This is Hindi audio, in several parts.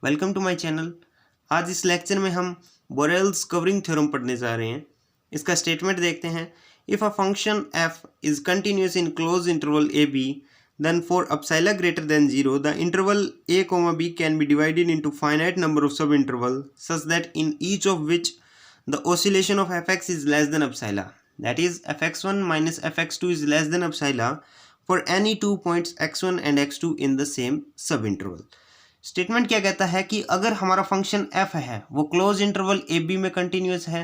Welcome to my channel. आज इस लेक्चर में हम बोरेल्स कवरिंग थ्योरम पढ़ने जा रहे हैं। इसका स्टेटमेंट देखते हैं। If a function f is continuous in close interval a B then for epsilon greater than 0 the interval a, b can be divided into finite number of sub interval such that in each of which the oscillation of fx is less than epsilon, that is fx1 minus fx2 is less than epsilon for any 2 points x1 and x2 in the same sub interval. Statement क्या कहता है कि अगर हमारा फंक्शन f है वो क्लोज इंटरवल ए बी में कंटिन्यूस है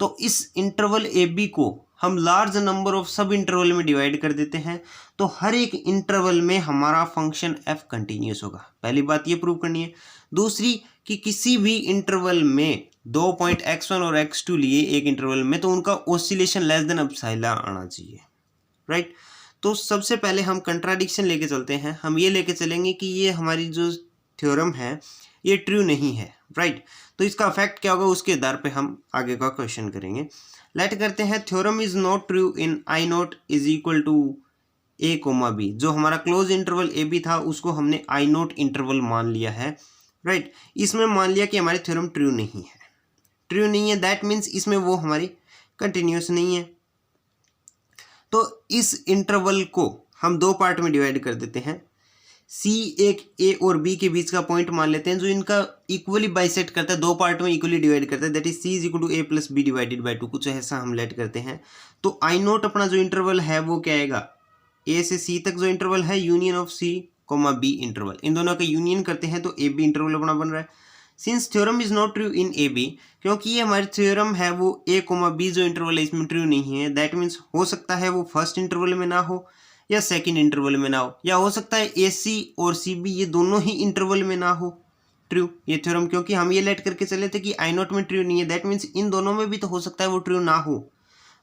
तो इस इंटरवल ए बी को हम large number of sub interval में डिवाइड कर देते हैं तो हर एक इंटरवल में हमारा फंक्शन f कंटिन्यूस होगा। पहली बात ये प्रूव करनी है। दूसरी कि किसी भी इंटरवल में 2 पॉइंट x1 और x2 लिए एक इंटरवल में तो उनका ऑसिलेशन लेस देन एप्सिलॉन आना चाहिए, राइट। तो सबसे पहले हम कंट्राडिक्शन लेके चलते हैं। हम ये लेके चलेंगे कि ये हमारी जो थ्योरम है ये ट्रू नहीं है, राइट। तो इसका इफेक्ट क्या होगा उसके आधार पे हम आगे का क्वेश्चन करेंगे। लेट करते हैं theorem is not true in I naught is equal to a comma b. जो हमारा क्लोज इंटरवल ए बी था उसको हमने आई नॉट इंटरवल मान लिया है, राइट। इसमें मान लिया कि हमारी थ्योरम ट्रू नहीं है। ट्रू नहीं है दैट मीन्स इसमें वो हमारी कंटिन्यूस नहीं है। तो इस इंटरवल को हम दो पार्ट में डिवाइड कर देते हैं। सी एक ए और बी के बीच का पॉइंट मान लेते हैं जो इनका इक्वली बाइसेक्ट करता है, दो पार्ट में इक्वली डिवाइड करता है, that is c is equal to a plus b divided by 2। कुछ ऐसा हम लेट करते हैं। तो आई नोट अपना जो इंटरवल है वो क्या आएगा, ए से सी तक जो इंटरवल है union of C comma B interval, इन दोनों का यूनियन करते हैं तो ए बी इंटरवल अपना बन रहा है। Since theorem is not true in A b, क्योंकि ये हमारी थ्योरम है वो ए कोमा बी जो इंटरवल है इसमें ट्रू नहीं है, दैट मीन्स हो सकता है वो फर्स्ट इंटरवल में ना हो या सेकंड इंटरवल में ना हो, या हो सकता है ए सी और सी बी ये दोनों ही इंटरवल में ना हो ट्रू ये थ्योरम। क्योंकि हम ये लेट करके चले थे कि आई नॉट में ट्रू नहीं है, दैट मीन्स इन दोनों में भी तो हो सकता है वो ट्रू ना हो,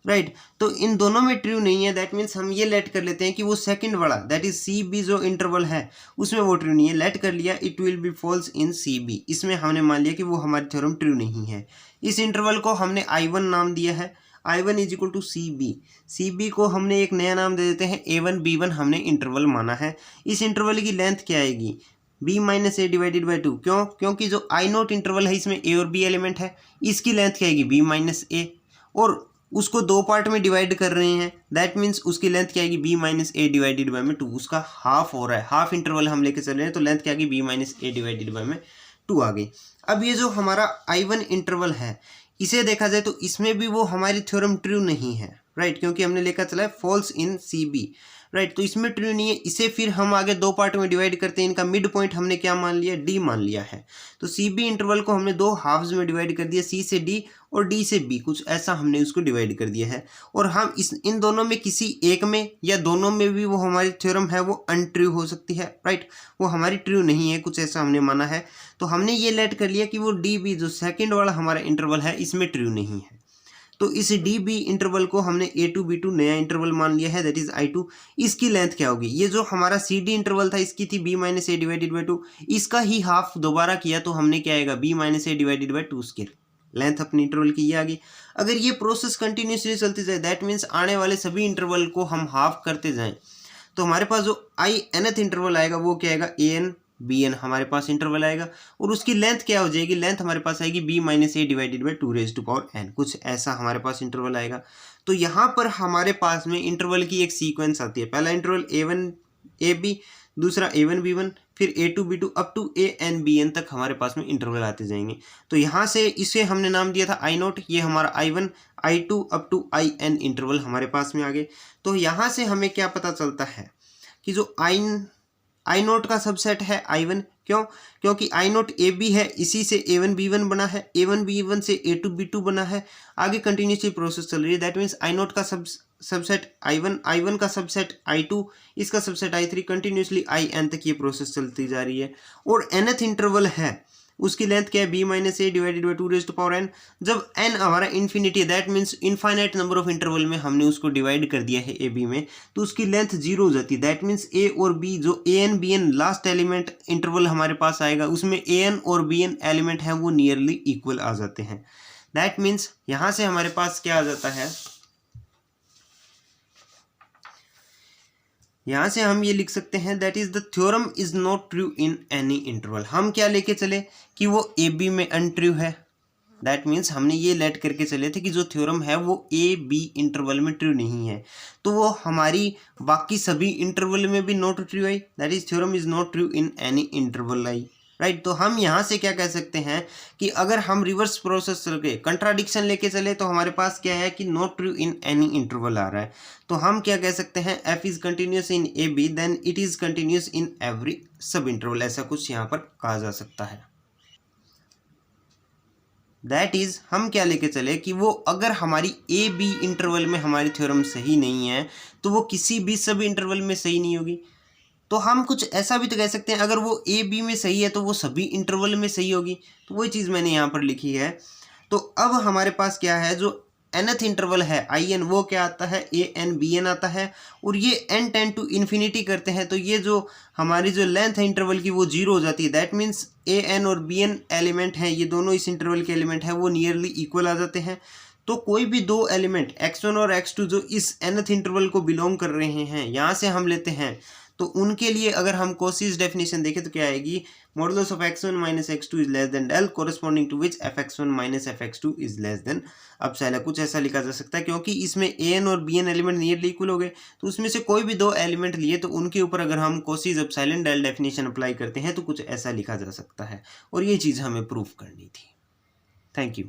राइट। तो इन दोनों में ट्रू नहीं है दैट मीन्स हम ये लेट कर लेते हैं कि वो सेकंड वाला दैट इज सी बी जो इंटरवल है उसमें वो ट्रू नहीं है। लेट कर लिया it will be false in c b, इसमें हमने मान लिया कि वो हमारी थ्योरम ट्रू नहीं है। इस इंटरवल को हमने I1 नाम दिया है। I1 is equal to c b को हमने एक नया नाम दे देते हैं A1 B1 हमने इंटरवल माना है। इस इंटरवल की लेंथ क्या आएगी, b minus a divided by 2। क्यों, क्योंकि जो आई नोट इंटरवल है इसमें ए और बी एलिमेंट है, इसकी लेंथ क्या आएगी b माइनस ए, और उसको दो पार्ट में डिवाइड कर रहे हैं दैट मीन्स उसकी लेंथ क्या आएगी b minus a divided by में 2। उसका हाफ हो रहा है, हाफ इंटरवल हम लेके चल रहे हैं तो लेंथ क्या आ गई b minus a divided by में 2 आ गई। अब ये जो हमारा I1 इंटरवल है इसे देखा जाए तो इसमें भी वो हमारी थ्योरम ट्रू नहीं है, राइट, क्योंकि हमने लेकर चला है false in c b, right. तो इसमें ट्रू नहीं है। इसे फिर हम आगे दो पार्ट में डिवाइड करते हैं। इनका मिड पॉइंट हमने क्या मान लिया, डी मान लिया है। तो सी बी इंटरवल को हमने दो हाफ्स में डिवाइड कर दिया, सी से डी और डी से बी, कुछ ऐसा हमने उसको डिवाइड कर दिया है। और हम इन दोनों में किसी एक में या दोनों में भी वो हमारी थ्योरम है वो अनट्रू हो सकती है, राइट, वो हमारी ट्रू नहीं है, कुछ ऐसा हमने माना है। तो हमने ये लेट कर लिया कि वो डी बी जो सेकेंड वाला हमारा इंटरवल है इसमें ट्रू नहीं है। तो इस डी बी इंटरवल को हमने A2 B2 नया इंटरवल मान लिया है दैट इज I2। इसकी लेंथ क्या होगी, ये जो हमारा सी डी इंटरवल था इसकी थी b minus a divided by 2, इसका ही हाफ दोबारा किया तो हमने क्या आएगा b minus a divided by 2 square length अपनी इंटरवल की ये आ गई। अगर ये प्रोसेस कंटिन्यूसली चलती जाए दैट मीन्स आने वाले सभी इंटरवल को हम हाफ करते जाएं तो हमारे पास जो आई nth इंटरवल आएगा वो क्या आएगा an bn हमारे पास इंटरवल आएगा, और उसकी लेंथ क्या हो जाएगी, लेंथ हमारे पास आएगी b minus a divided by 2 raise to power n, कुछ ऐसा हमारे पास इंटरवल आएगा। तो यहाँ पर हमारे पास में इंटरवल की एक सीक्वेंस आती है। पहला इंटरवल a1 ab, दूसरा a1 b1, फिर a2 b2 up to an bn तक हमारे पास में इंटरवल आते जाएंगे। तो यहाँ से इसे हमने नाम दिया था आई नोट, ये हमारा I1 I2 up to IN interval हमारे पास में आ गए। तो यहाँ से हमें क्या पता चलता है कि जो आई नोट का सबसेट है I1, क्यों, क्योंकि आई नोट ए बी है, इसी से A1 B1 बना है, A1 B1 से A2 B2 बना है, आगे कंटिन्यूसली प्रोसेस चल रही है। दैट मीन्स आई नोट का सबसेट I1 का सबसेट I2, इसका सबसेट I3, कंटिन्यूसली IN तक ये प्रोसेस चलती जा रही है। और nth इंटरवल है उसकी लेंथ क्या है b minus a divided by 2 raise to power n। जब n हमारा इन्फिनिटी है that means infinite number of interval में हमने उसको डिवाइड कर दिया है ए बी में, तो उसकी लेंथ 0 हो जाती है। दैट मीन्स a और b जो an bn last element interval हमारे पास आएगा उसमें an और bn एलिमेंट है वो नियरली इक्वल आ जाते हैं। दैट मीन्स यहाँ से हमारे पास क्या आ जाता है, यहाँ से हम ये लिख सकते हैं that is the theorem is not true in any interval. हम क्या लेके चले कि वो ए बी में अनट्रू है। दैट मीन्स हमने ये लेट करके चले थे कि जो थ्योरम है वो ए बी इंटरवल में ट्रू नहीं है, तो वो हमारी बाकी सभी इंटरवल में भी not true I. That is theorem is not true in any interval I, right. तो हम यहाँ से क्या कह सकते हैं कि अगर हम रिवर्स प्रोसेस चल के कंट्राडिक्शन लेके चले तो हमारे पास क्या है कि not true in any interval आ रहा है। तो हम क्या कह सकते हैं, F is continuous in A B then it is continuous in every sub interval, ऐसा कुछ यहाँ पर कहा जा सकता है। दैट इज हम क्या लेके चले कि वो अगर हमारी ए बी इंटरवल में हमारी थ्योरम सही नहीं है तो वो किसी भी सब इंटरवल में सही नहीं होगी। तो हम कुछ ऐसा भी तो कह सकते हैं अगर वो ए बी में सही है तो वो सभी इंटरवल में सही होगी। तो वही चीज़ मैंने यहाँ पर लिखी है। तो अब हमारे पास क्या है, जो nth इंटरवल है आई एन, वो क्या आता है ए एन बी एन आता है, और ये एन टेंड टू इन्फिनिटी करते हैं तो ये जो हमारी जो लेंथ है इंटरवल की वो जीरो हो जाती है। दैट मीन्स ए एन और बी एन एलिमेंट हैं, ये दोनों इस इंटरवल के एलिमेंट हैं, वो नियरली इक्वल आ जाते हैं। तो कोई भी दो एलिमेंट x1 और x2 जो इस nth इंटरवल को बिलोंग कर रहे हैं, यहाँ से हम लेते हैं, तो उनके लिए अगर हम कोसीस डेफिनेशन देखें तो क्या आएगी, modulus of x1 minus x2 is less than del corresponding to which fx1 minus fx2 is less than epsilon. कुछ ऐसा लिखा जा सकता है क्योंकि इसमें an और bn एलिमेंट नियरली इक्वल हो गए, तो उसमें से कोई भी दो एलिमेंट लिए तो उनके ऊपर अगर हम कोसीस अपसाइलन डेल डेफिनेशन अप्लाई करते हैं तो कुछ ऐसा लिखा जा सकता है, और ये चीज़ हमें प्रूफ करनी थी। Thank you.